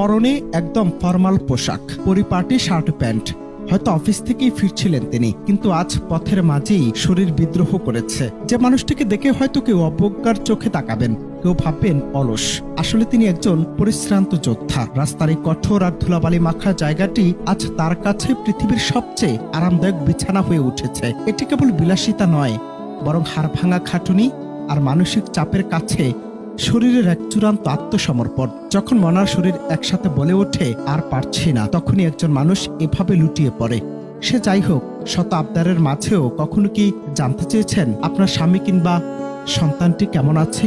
পরনে একদম ফর্মাল পোশাক, পরিপাটি শার্ট প্যান্ট। হয়তো অফিস থেকেই ফিরছিলেন তিনি, কিন্তু আজ পথের মাঝেই শরীর বিদ্রোহ করেছে। যে মানুষটিকে দেখে হয়তো কেউ অবজ্ঞার চোখে তাকাবেন, কেউ ভাববেন অলস। আসলে তিনি একজন পরিশ্রান্ত যোদ্ধা। রাস্তার এই কঠোর আর ধুলাবালি মাখা জায়গাটি আজ তার কাছে পৃথিবীর সবচেয়ে আরামদায়ক বিছানা হয়ে উঠেছে। এটি কেবল বিলাসিতা নয়, বরং হাড় ভাঙা খাটুনি আর মানসিক চাপের কাছে শরীরের এক চূড়ান্ত আত্মসমর্পণ। যখন মন আর শরীর একসাথে বলে ওঠে আর পারছি না, তখনই একজন মানুষ এভাবে লুটিয়ে পড়ে। সে যাই হোক, শত আবদারের মাঝেও কখনো কি জানতে চেয়েছেন আপনার স্বামী কিংবা সন্তানটি কেমন আছে?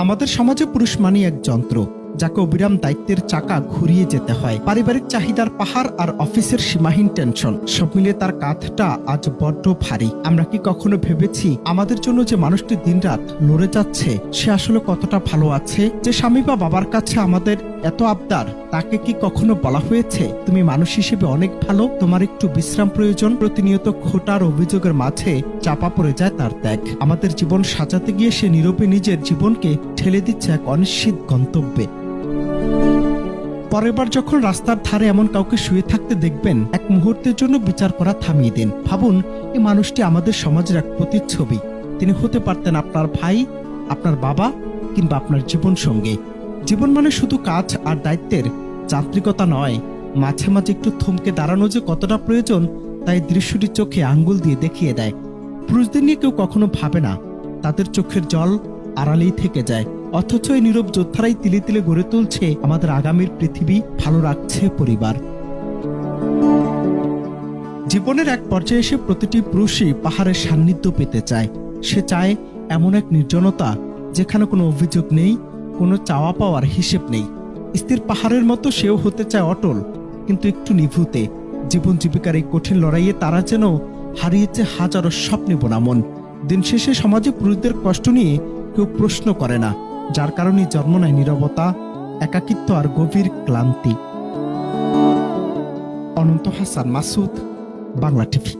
আমাদের সমাজে পুরুষ মানেই এক যন্ত্র, যাকে অবিরাম দায়িত্বের চাকা ঘুরিয়ে যেতে হয়। পারিবারিক চাহিদার পাহাড় আর অফিসের সীমাহীন টেনশন, সব মিলিয়ে তার কাঁধটা আজ বড্ড ভারী। আমরা কি কখনো ভেবেছি আমাদের জন্য যে মানুষটি দিনরাত লড়ে যাচ্ছে, সে আসলে কতটা ভালো আছে? যে স্বামী বা বাবার কাছে আমাদের এত আবদার, তাকে কি কখনো বলা হয়েছে তুমি মানুষ হিসেবে অনেক ভালো, তোমার একটু বিশ্রাম প্রয়োজন? প্রতিনিয়ত খোটার অভিযোগের মাঝে চাপা পড়ে যায় তার ত্যাগ। আমাদের জীবন সাজাতে গিয়ে সে নীরবে নিজের জীবনকে ঠেলে দিচ্ছে এক অনিশ্চিত গন্তব্যে। পরের বার যখন রাস্তার ধারে এমন কাউকে শুয়ে থাকতে দেখবেন, এক মুহূর্তের জন্য বিচার করা থামিয়ে দিন। ভাবুন, এই মানুষটি আমাদের সমাজের এক প্রতিচ্ছবি। তিনি হতে পারতেন আপনার ভাই, আপনার বাবা কিংবা আপনার জীবন সঙ্গী। জীবন মানে শুধু কাজ আর দায়িত্বের যান্ত্রিকতা নয়, মাঝে মাঝে একটু থমকে দাঁড়ানো যে কতটা প্রয়োজন, তাই দৃশ্যটি চোখে আঙ্গুল দিয়ে দেখিয়ে দেয়। পুরুষদের নিয়ে কেউ কখনো ভাবে না, তাদের চোখের জল আড়ালেই থেকে যায়। অথচ এই নীরব যোদ্ধারাই তিলে তিলে গড়ে তুলছে আমাদের আগামীর পৃথিবী, ভালো রাখছে পরিবার। জীবনের এক পর্যায়ে এসে প্রতিটি পুরুষই পাহাড়ের সান্নিধ্য পেতে চায়। সে চায় এমন এক নির্জনতা, যেখানে কোনো অভিযোগ নেই, কোনো চাওয়া পাওয়ার হিসেব নেই। স্থির পাহাড়ের মতো সেও হতে চায় অটল, কিন্তু একটু নিভৃতে। জীবন জীবিকার এই কঠিন লড়াইয়ে তারা যেন হারিয়েছে হাজারো স্বপ্নে বোনা মন। দিন শেষে সমাজে পুরুষদের কষ্ট নিয়ে কেউ প্রশ্ন করে না, যার কারণে জন্ম নেয় নীরবতা, একাকিত্ব আর গভীর ক্লান্তি। অনন্ত হাসান মাসুদ, বাংলা টিভি।